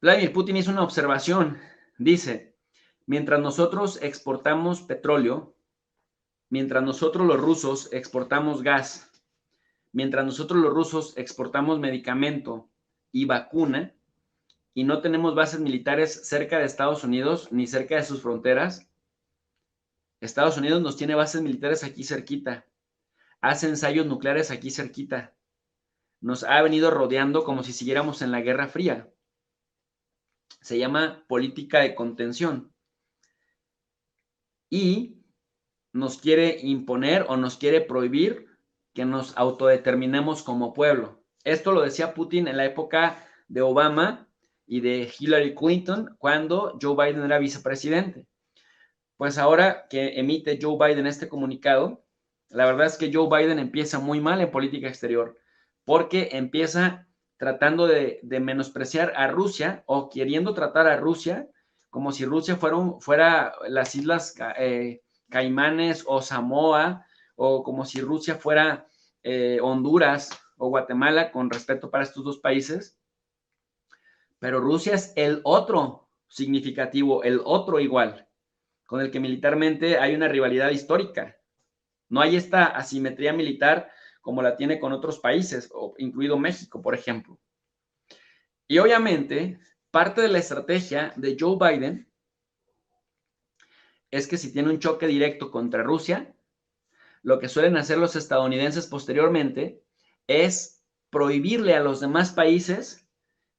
Vladimir Putin hizo una observación. Dice, mientras nosotros exportamos petróleo, mientras nosotros los rusos exportamos gas, mientras nosotros los rusos exportamos medicamento y vacuna, y no tenemos bases militares cerca de Estados Unidos ni cerca de sus fronteras, Estados Unidos nos tiene bases militares aquí cerquita, hace ensayos nucleares aquí cerquita, nos ha venido rodeando como si siguiéramos en la Guerra Fría. Se llama política de contención. Y nos quiere imponer o nos quiere prohibir que nos autodeterminemos como pueblo. Esto lo decía Putin en la época de Obama y de Hillary Clinton cuando Joe Biden era vicepresidente. Pues ahora que emite Joe Biden este comunicado, la verdad es que Joe Biden empieza muy mal en política exterior porque empieza tratando de menospreciar a Rusia o queriendo tratar a Rusia como si Rusia fuera las islas Caimanes o Samoa, o como si Rusia fuera Honduras o Guatemala, con respeto para estos dos países. Pero Rusia es el otro significativo, el otro igual, con el que militarmente hay una rivalidad histórica. No hay esta asimetría militar como la tiene con otros países, incluido México, por ejemplo. Y obviamente, parte de la estrategia de Joe Biden es que si tiene un choque directo contra Rusia, lo que suelen hacer los estadounidenses posteriormente es prohibirle a los demás países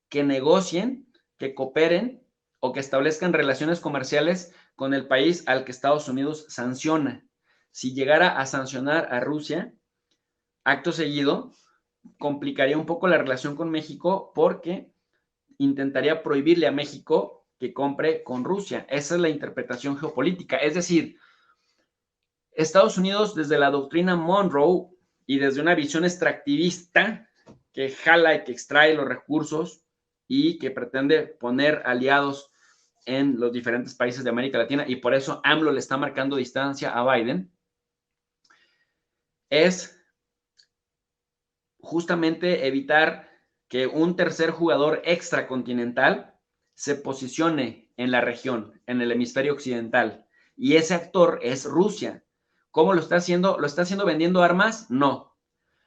que negocien, que cooperen o que establezcan relaciones comerciales con el país al que Estados Unidos sanciona. Si llegara a sancionar a Rusia, acto seguido, complicaría un poco la relación con México porque intentaría prohibirle a México que compre con Rusia. Esa es la interpretación geopolítica. Es decir, Estados Unidos, desde la doctrina Monroe y desde una visión extractivista que jala y que extrae los recursos y que pretende poner aliados en los diferentes países de América Latina, y por eso AMLO le está marcando distancia a Biden, es justamente evitar que un tercer jugador extracontinental se posicione en la región, en el hemisferio occidental. Y ese actor es Rusia. ¿Cómo lo está haciendo? ¿Lo está haciendo vendiendo armas? No.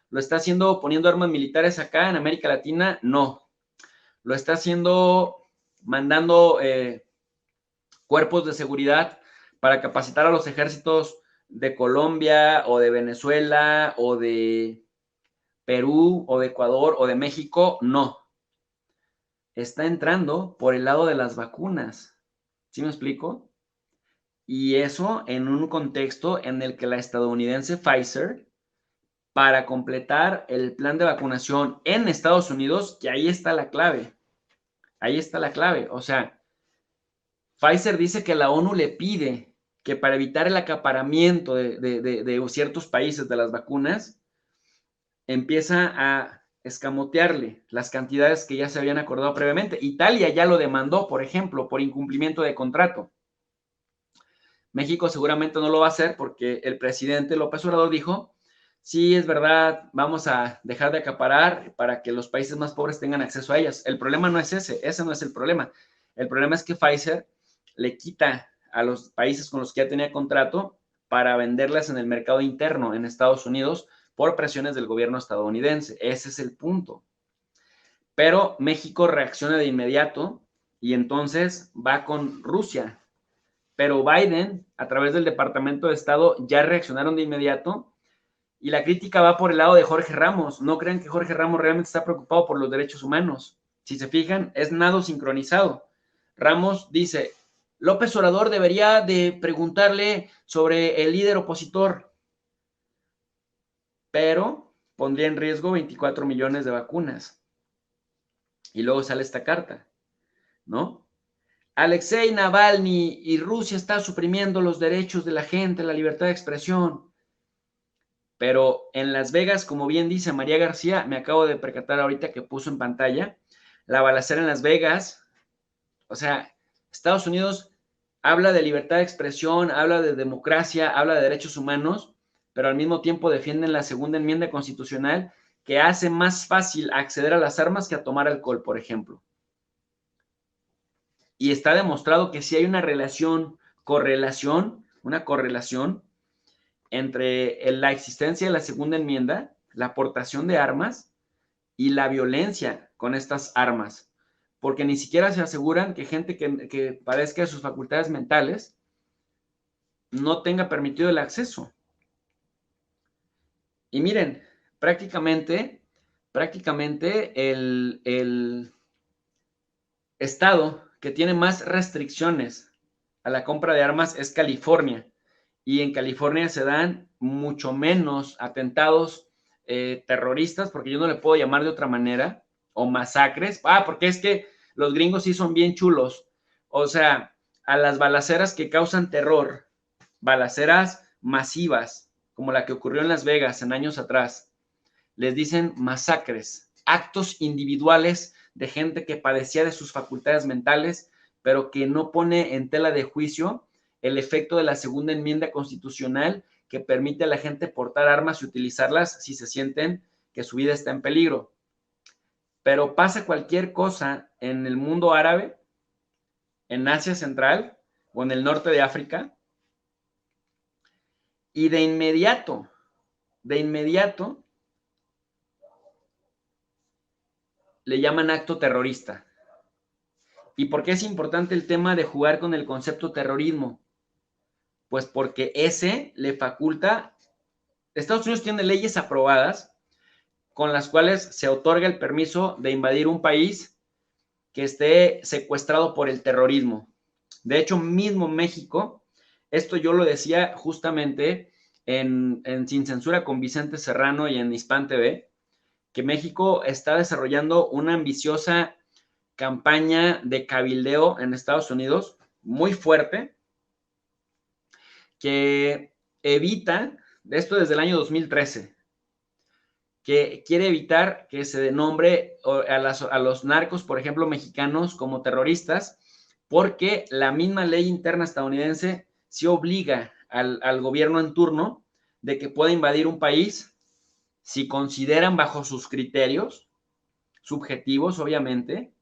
¿Lo está haciendo poniendo armas militares acá en América Latina? No. ¿Lo está haciendo mandando cuerpos de seguridad para capacitar a los ejércitos de Colombia o de Venezuela o de Perú o de Ecuador o de México? No. Está entrando por el lado de las vacunas. ¿Sí me explico? Y eso en un contexto en el que la estadounidense Pfizer, para completar el plan de vacunación en Estados Unidos, que ahí está la clave. Ahí está la clave. O sea, Pfizer dice que la ONU le pide que para evitar el acaparamiento de ciertos países de las vacunas, empieza a escamotearle las cantidades que ya se habían acordado previamente. Italia ya lo demandó, por ejemplo, por incumplimiento de contrato. México seguramente no lo va a hacer porque el presidente López Obrador dijo, sí, es verdad, vamos a dejar de acaparar para que los países más pobres tengan acceso a ellas. El problema no es ese no es el problema. El problema es que Pfizer le quita a los países con los que ya tenía contrato para venderlas en el mercado interno en Estados Unidos por presiones del gobierno estadounidense. Ese es el punto. Pero México reacciona de inmediato y entonces va con Rusia. Pero Biden, a través del Departamento de Estado, ya reaccionaron de inmediato y la crítica va por el lado de Jorge Ramos. No crean que Jorge Ramos realmente está preocupado por los derechos humanos. Si se fijan, es nado sincronizado. Ramos dice, López Obrador debería de preguntarle sobre el líder opositor, pero pondría en riesgo 24 millones de vacunas. Y luego sale esta carta, ¿no? Alexei Navalny y Rusia está suprimiendo los derechos de la gente, la libertad de expresión. Pero en Las Vegas, como bien dice María García, me acabo de percatar ahorita que puso en pantalla, la balacera en Las Vegas, o sea, Estados Unidos habla de libertad de expresión, habla de democracia, habla de derechos humanos, pero al mismo tiempo defienden la segunda enmienda constitucional que hace más fácil acceder a las armas que a tomar alcohol, por ejemplo. y está demostrado que sí hay una una correlación entre la existencia de la segunda enmienda, la aportación de armas y la violencia con estas armas, porque ni siquiera se aseguran que gente que padezca de sus facultades mentales no tenga permitido el acceso. Y miren, prácticamente el estado que tiene más restricciones a la compra de armas es California. Y en California se dan mucho menos atentados terroristas, porque yo no le puedo llamar de otra manera, o masacres. Porque es que los gringos sí son bien chulos. O sea, a las balaceras que causan terror, balaceras masivas, como la que ocurrió en Las Vegas en años atrás, les dicen masacres, actos individuales de gente que padecía de sus facultades mentales, pero que no pone en tela de juicio el efecto de la segunda enmienda constitucional que permite a la gente portar armas y utilizarlas si se sienten que su vida está en peligro. Pero pasa cualquier cosa en el mundo árabe, en Asia Central o en el norte de África, y de inmediato, le llaman acto terrorista. ¿Y por qué es importante el tema de jugar con el concepto terrorismo? Pues porque ese le faculta, Estados Unidos tiene leyes aprobadas con las cuales se otorga el permiso de invadir un país que esté secuestrado por el terrorismo. De hecho, mismo México, esto yo lo decía justamente en Sin Censura con Vicente Serrano y en Hispan TV, que México está desarrollando una ambiciosa campaña de cabildeo en Estados Unidos muy fuerte, que evita, esto desde el año 2013, que quiere evitar que se denombre a los narcos, por ejemplo, mexicanos como terroristas, porque la misma ley interna estadounidense sí obliga al gobierno en turno de que pueda invadir un país si consideran bajo sus criterios, subjetivos obviamente,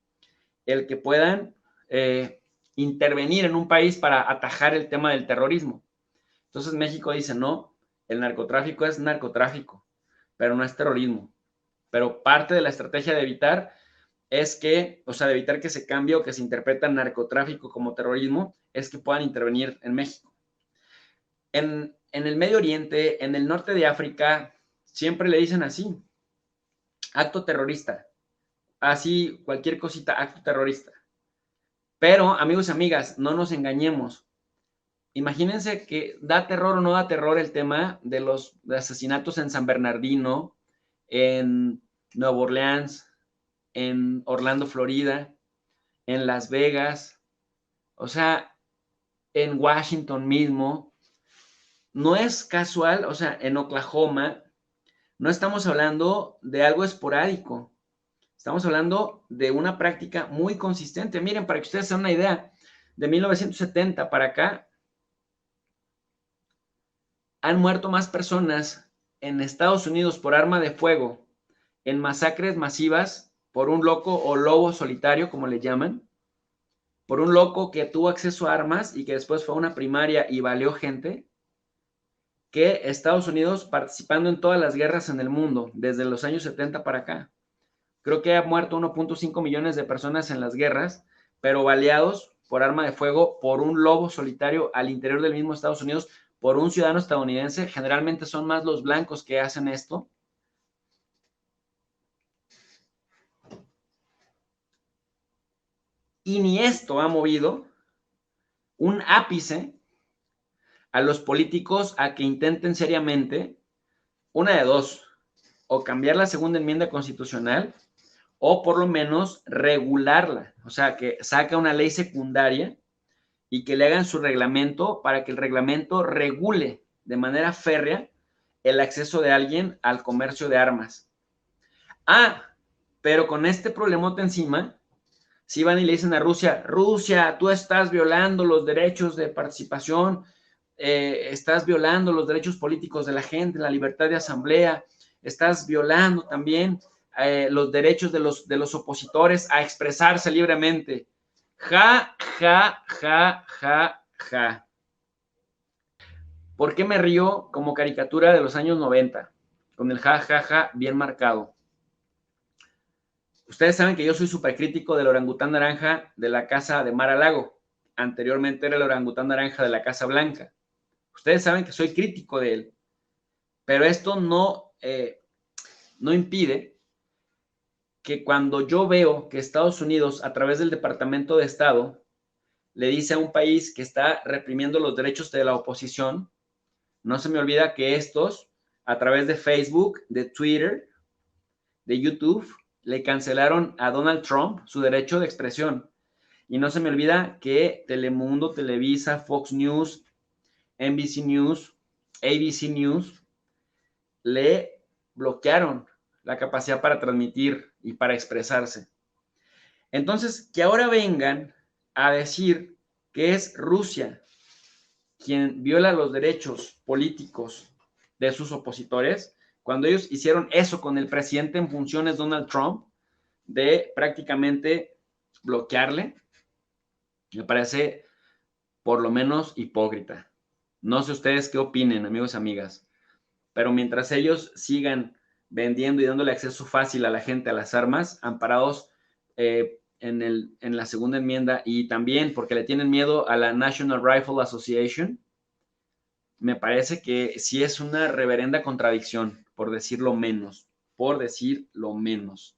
el que puedan intervenir en un país para atajar el tema del terrorismo. Entonces México dice, no, el narcotráfico es narcotráfico, pero no es terrorismo. Pero parte de la estrategia de evitar es que, o sea, de evitar que se cambie o que se interpreta narcotráfico como terrorismo, es que puedan intervenir en México. En el Medio Oriente, en el norte de África, siempre le dicen así, acto terrorista. Así, cualquier cosita, acto terrorista. Pero, amigos y amigas, no nos engañemos. Imagínense que da terror o no da terror el tema de los asesinatos en San Bernardino, en Nueva Orleans, en Orlando, Florida, en Las Vegas, o sea, en Washington mismo. No es casual, o sea, en Oklahoma, no estamos hablando de algo esporádico. Estamos hablando de una práctica muy consistente. Miren, para que ustedes se den una idea, de 1970 para acá, han muerto más personas en Estados Unidos por arma de fuego, en masacres masivas, por un loco o lobo solitario, como le llaman, por un loco que tuvo acceso a armas y que después fue a una primaria y valió gente, que Estados Unidos participando en todas las guerras en el mundo, desde los años 70 para acá. Creo que ha muerto 1.5 millones de personas en las guerras, pero baleados por arma de fuego por un lobo solitario al interior del mismo Estados Unidos, por un ciudadano estadounidense. Generalmente son más los blancos que hacen esto. Y ni esto ha movido un ápice a los políticos a que intenten seriamente, una de dos, o cambiar la segunda enmienda constitucional, o por lo menos regularla, o sea, que saca una ley secundaria y que le hagan su reglamento para que el reglamento regule de manera férrea el acceso de alguien al comercio de armas. Pero con este problemote encima, si van y le dicen a Rusia, Rusia, tú estás violando los derechos de participación, estás violando los derechos políticos de la gente, la libertad de asamblea, estás violando también los derechos de los opositores a expresarse libremente. Ja, ja, ja, ja, ja. ¿Por qué me río como caricatura de los años 90? Con el ja, ja, ja bien marcado. Ustedes saben que yo soy súper crítico del orangután naranja de la casa de Mar-a-Lago. Anteriormente era el orangután naranja de la Casa Blanca. Ustedes saben que soy crítico de él. Pero esto no impide que cuando yo veo que Estados Unidos, a través del Departamento de Estado, le dice a un país que está reprimiendo los derechos de la oposición, no se me olvida que estos, a través de Facebook, de Twitter, de YouTube, le cancelaron a Donald Trump su derecho de expresión. Y no se me olvida que Telemundo, Televisa, Fox News, NBC News, ABC News, le bloquearon la capacidad para transmitir y para expresarse. Entonces, que ahora vengan a decir que es Rusia quien viola los derechos políticos de sus opositores, cuando ellos hicieron eso con el presidente en funciones Donald Trump, de prácticamente bloquearle, me parece por lo menos hipócrita. No sé ustedes qué opinen, amigos y amigas, pero mientras ellos sigan vendiendo y dándole acceso fácil a la gente a las armas, amparados en la segunda enmienda y también porque le tienen miedo a la National Rifle Association, me parece que sí es una reverenda contradicción, por decir lo menos, por decir lo menos.